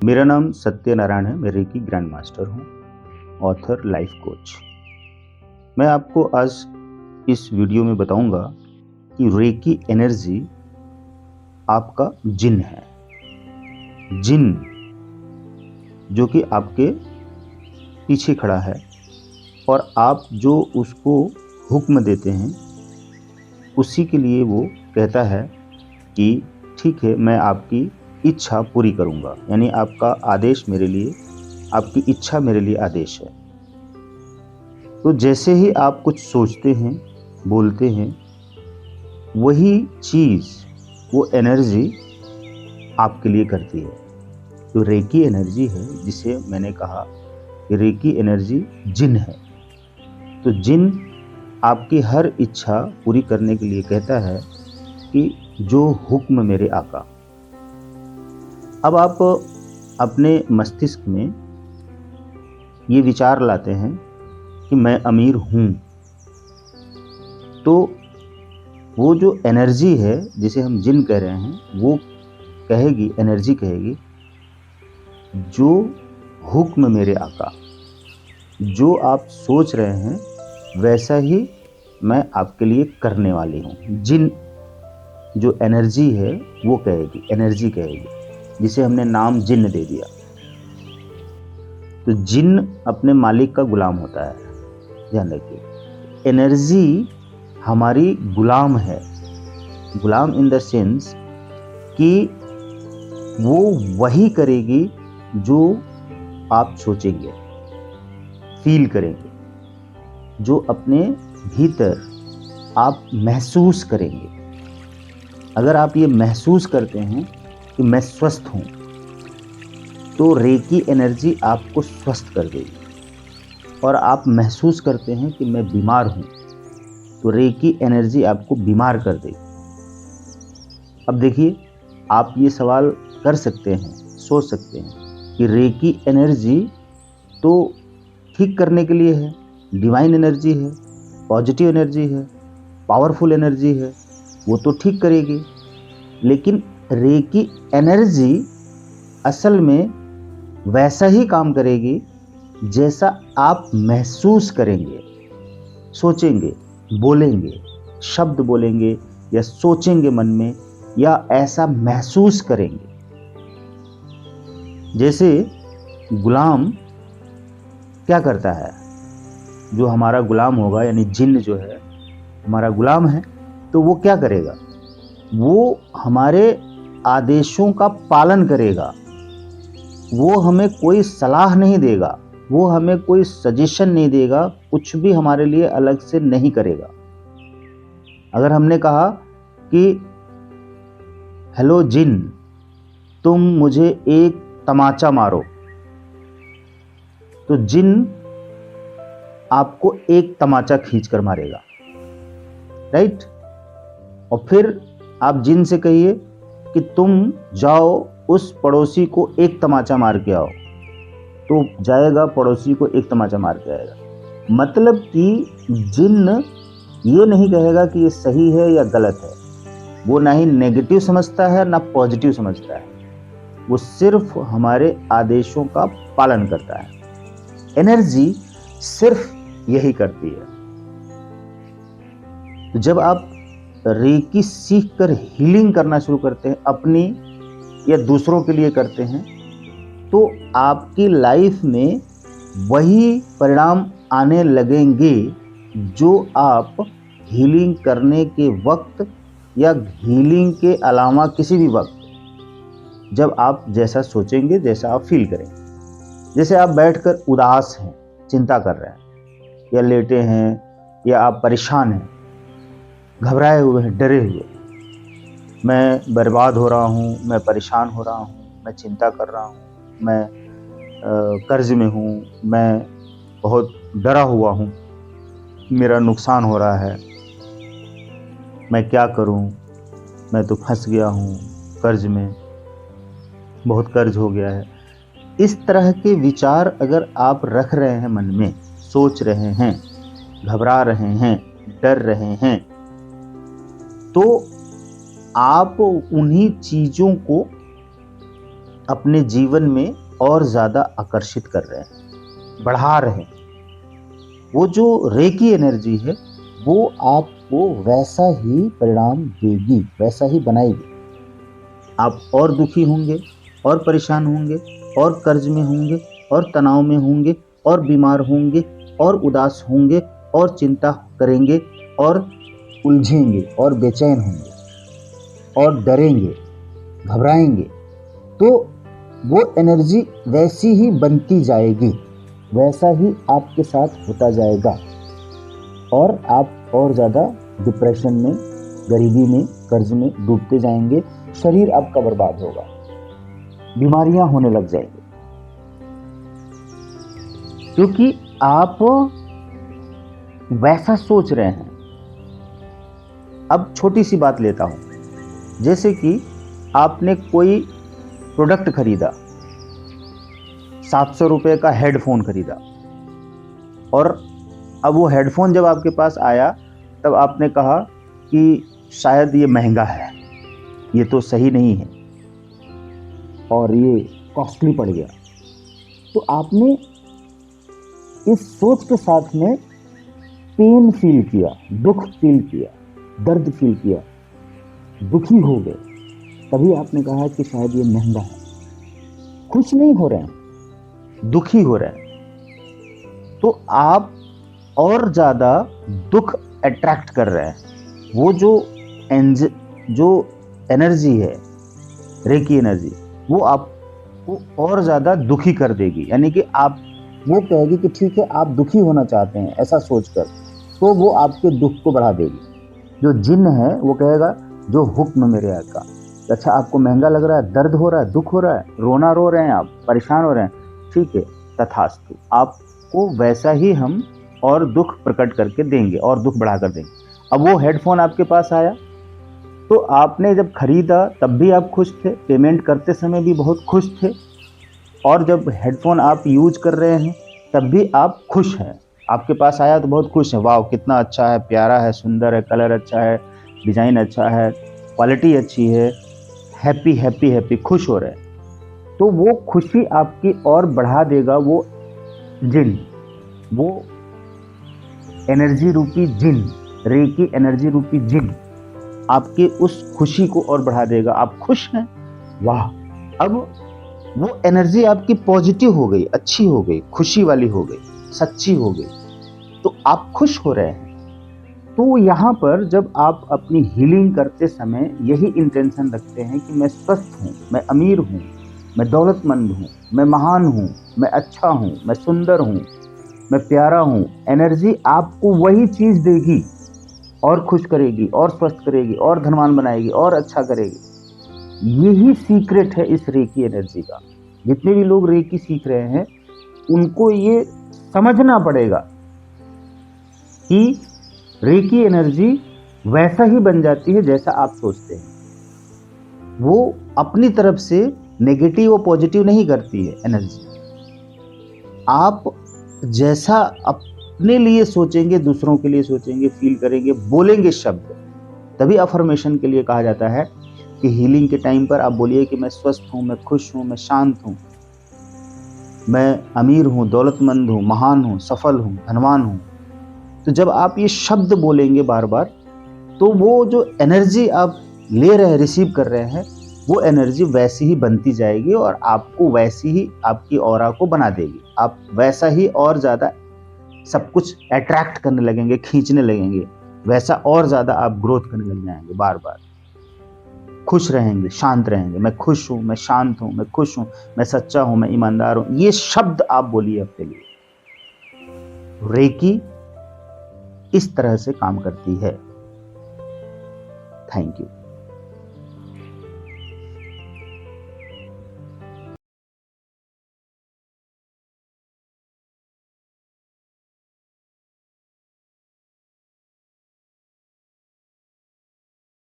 मेरा नाम सत्यनारायण है। मैं रेकी ग्रैंड मास्टर हूँ, ऑथर, लाइफ कोच। मैं आपको आज इस वीडियो में बताऊंगा कि रेकी एनर्जी आपका जिन है। जिन जो कि आपके पीछे खड़ा है और आप जो उसको हुक्म देते हैं उसी के लिए वो कहता है कि ठीक है, मैं आपकी इच्छा पूरी करूंगा। यानी आपका आदेश मेरे लिए, आपकी इच्छा मेरे लिए आदेश है। तो जैसे ही आप कुछ सोचते हैं, बोलते हैं, वही चीज़, वो एनर्जी आपके लिए करती है। तो रेकी एनर्जी है, जिसे मैंने कहा कि रेकी एनर्जी जिन है। तो जिन आपकी हर इच्छा पूरी करने के लिए कहता है कि जो हुक्म मेरे आका। अब आप अपने मस्तिष्क में ये विचार लाते हैं कि मैं अमीर हूँ, तो वो जो एनर्जी है जिसे हम जिन कह रहे हैं, वो कहेगी, एनर्जी कहेगी, जो हुक्म मेरे आका, जो आप सोच रहे हैं वैसा ही मैं आपके लिए करने वाली हूँ। जिन जो एनर्जी है वो कहेगी, एनर्जी कहेगी, जिसे हमने नाम जिन दे दिया। तो जिन अपने मालिक का गुलाम होता है, ध्यान रखिए। एनर्जी हमारी गुलाम है। गुलाम इन द सेंस कि वो वही करेगी जो आप सोचेंगे, फील करेंगे, जो अपने भीतर आप महसूस करेंगे। अगर आप ये महसूस करते हैं कि मैं स्वस्थ हूँ, तो रेकी एनर्जी आपको स्वस्थ कर देगी। और आप महसूस करते हैं कि मैं बीमार हूँ, तो रेकी एनर्जी आपको बीमार कर देगी। अब देखिए, आप ये सवाल कर सकते हैं, सोच सकते हैं कि रेकी एनर्जी तो ठीक करने के लिए है, डिवाइन एनर्जी है, पॉजिटिव एनर्जी है, पावरफुल एनर्जी है, वो तो ठीक करेगी। लेकिन रेकी एनर्जी असल में वैसा ही काम करेगी जैसा आप महसूस करेंगे, सोचेंगे, बोलेंगे, शब्द बोलेंगे या सोचेंगे मन में, या ऐसा महसूस करेंगे। जैसे गुलाम क्या करता है, जो हमारा गुलाम होगा, यानी जिन्न जो है हमारा गुलाम है, तो वो क्या करेगा? वो हमारे आदेशों का पालन करेगा। वो हमें कोई सलाह नहीं देगा, वो हमें कोई सजेशन नहीं देगा, कुछ भी हमारे लिए अलग से नहीं करेगा। अगर हमने कहा कि हेलो जिन, तुम मुझे एक तमाचा मारो, तो जिन आपको एक तमाचा खींचकर मारेगा, राइट? और फिर आप जिन से कहिए कि तुम जाओ उस पड़ोसी को एक तमाचा मार के आओ, तो जाएगा, पड़ोसी को एक तमाचा मार के आएगा। मतलब कि जिन ये नहीं कहेगा कि ये सही है या गलत है। वो ना ही नेगेटिव समझता है ना पॉजिटिव समझता है, वो सिर्फ हमारे आदेशों का पालन करता है। एनर्जी सिर्फ यही करती है। तो जब आप रेकी सीख कर हीलिंग करना शुरू करते हैं, अपनी या दूसरों के लिए करते हैं, तो आपकी लाइफ में वही परिणाम आने लगेंगे जो आप हीलिंग करने के वक्त या हीलिंग के अलावा किसी भी वक्त, जब आप जैसा सोचेंगे, जैसा आप फील करेंगे। जैसे आप बैठकर उदास हैं, चिंता कर रहे हैं, या लेटे हैं, या आप परेशान हैं, घबराए हुए हैं, डरे हुए, मैं बर्बाद हो रहा हूँ, मैं परेशान हो रहा हूँ, मैं चिंता कर रहा हूँ, मैं कर्ज में हूँ, मैं बहुत डरा हुआ हूँ, मेरा नुकसान हो रहा है, मैं क्या करूँ, मैं तो फंस गया हूँ कर्ज में, बहुत कर्ज हो गया है। इस तरह के विचार अगर आप रख रहे हैं मन में, सोच रहे हैं, घबरा रहे हैं, डर रहे हैं, तो आप उन्हीं चीज़ों को अपने जीवन में और ज़्यादा आकर्षित कर रहे हैं, बढ़ा रहे हैं। वो जो रेकी एनर्जी है वो आपको वैसा ही परिणाम देगी, वैसा ही बनाएगी। आप और दुखी होंगे, और परेशान होंगे, और कर्ज में होंगे, और तनाव में होंगे, और बीमार होंगे, और उदास होंगे, और चिंता करेंगे, और उलझेंगे, और बेचैन होंगे, और डरेंगे, घबराएंगे। तो वो एनर्जी वैसी ही बनती जाएगी, वैसा ही आपके साथ होता जाएगा, और आप और ज़्यादा डिप्रेशन में, गरीबी में, कर्ज में डूबते जाएंगे। शरीर आपका बर्बाद होगा, बीमारियां होने लग जाएंगी, क्योंकि आप वैसा सोच रहे हैं। अब छोटी सी बात लेता हूं, जैसे कि आपने कोई प्रोडक्ट खरीदा, 700 रुपये का हेडफोन खरीदा, और अब वो हेडफोन जब आपके पास आया तब आपने कहा कि शायद ये महंगा है, ये तो सही नहीं है, और ये कॉस्टली पड़ गया। तो आपने इस सोच के साथ में पेन फील किया, दुख फील किया, दर्द फील किया, दुखी हो गए। तभी आपने कहा कि शायद ये महंगा है। खुश नहीं हो रहे हैं, दुखी हो रहे हैं। तो आप और ज़्यादा दुख अट्रैक्ट कर रहे हैं। वो जो एनर्जी है, रेकी एनर्जी, वो आपको और ज़्यादा दुखी कर देगी। यानी कि आप, वो कहेगी कि ठीक है आप दुखी होना चाहते हैं ऐसा सोचकर, तो वो आपके दुख को बढ़ा देगी। जो जिन्न है वो कहेगा जो हुक्म मेरे आका। अच्छा आपको महंगा लग रहा है, दर्द हो रहा है, दुख हो रहा है, रोना रो रहे हैं, आप परेशान हो रहे हैं, ठीक है, तथास्तु, आपको वैसा ही हम और दुख प्रकट करके देंगे और दुख बढ़ा कर देंगे। अब वो हेडफोन आपके पास आया, तो आपने जब खरीदा तब भी आप खुश थे, पेमेंट करते समय भी बहुत खुश थे, और जब हेडफोन आप यूज कर रहे हैं तब भी आप खुश हैं। आपके पास आया तो बहुत खुश हैं, वाह कितना अच्छा है, प्यारा है, सुंदर है, कलर अच्छा है, डिज़ाइन अच्छा है, क्वालिटी अच्छी है, हैप्पी हैप्पी हैप्पी, खुश हो रहे हैं। तो वो खुशी आपकी और बढ़ा देगा वो जिन, वो एनर्जी रूपी जिन, रेकी एनर्जी रूपी जिन आपके उस खुशी को और बढ़ा देगा। आप खुश हैं, वाह, अब वो एनर्जी आपकी पॉजिटिव हो गई, अच्छी हो गई, खुशी वाली हो गई, सच्ची हो गई, तो आप खुश हो रहे हैं। तो यहाँ पर जब आप अपनी हीलिंग करते समय यही इंटेंशन रखते हैं कि मैं स्वस्थ हूँ, मैं अमीर हूँ, मैं दौलतमंद हूँ, मैं महान हूँ, मैं अच्छा हूँ, मैं सुंदर हूँ, मैं प्यारा हूँ, एनर्जी आपको वही चीज़ देगी और खुश करेगी और स्वस्थ करेगी और धनवान बनाएगी और अच्छा करेगी। यही सीक्रेट है इस रेकी एनर्जी का। जितने भी लोग रेकी सीख रहे हैं उनको ये समझना पड़ेगा कि रेकी एनर्जी वैसा ही बन जाती है जैसा आप सोचते हैं। वो अपनी तरफ से नेगेटिव और पॉजिटिव नहीं करती है एनर्जी। आप जैसा अपने लिए सोचेंगे, दूसरों के लिए सोचेंगे, फील करेंगे, बोलेंगे शब्द, तभी अफर्मेशन के लिए कहा जाता है कि हीलिंग के टाइम पर आप बोलिए कि मैं स्वस्थ हूँ, मैं खुश हूँ, मैं शांत हूँ, मैं अमीर हूँ, दौलतमंद हूँ, महान हूँ, सफल हूँ, धनवान हूँ। तो जब आप ये शब्द बोलेंगे बार बार, तो वो जो एनर्जी आप ले रहे हैं, रिसीव कर रहे हैं, वो एनर्जी वैसी ही बनती जाएगी और आपको वैसी ही आपकी ऑरा को बना देगी। आप वैसा ही और ज़्यादा सब कुछ अट्रैक्ट करने लगेंगे, खींचने लगेंगे, वैसा और ज़्यादा आप ग्रोथ करने लग जाएंगे। बार बार खुश रहेंगे, शांत रहेंगे, मैं खुश हूँ, मैं शांत हूँ, मैं खुश हूँ, मैं सच्चा हूँ, मैं ईमानदार हूँ। ये शब्द आप बोलिए अपने लिए। रेकी इस तरह से काम करती है। Thank you.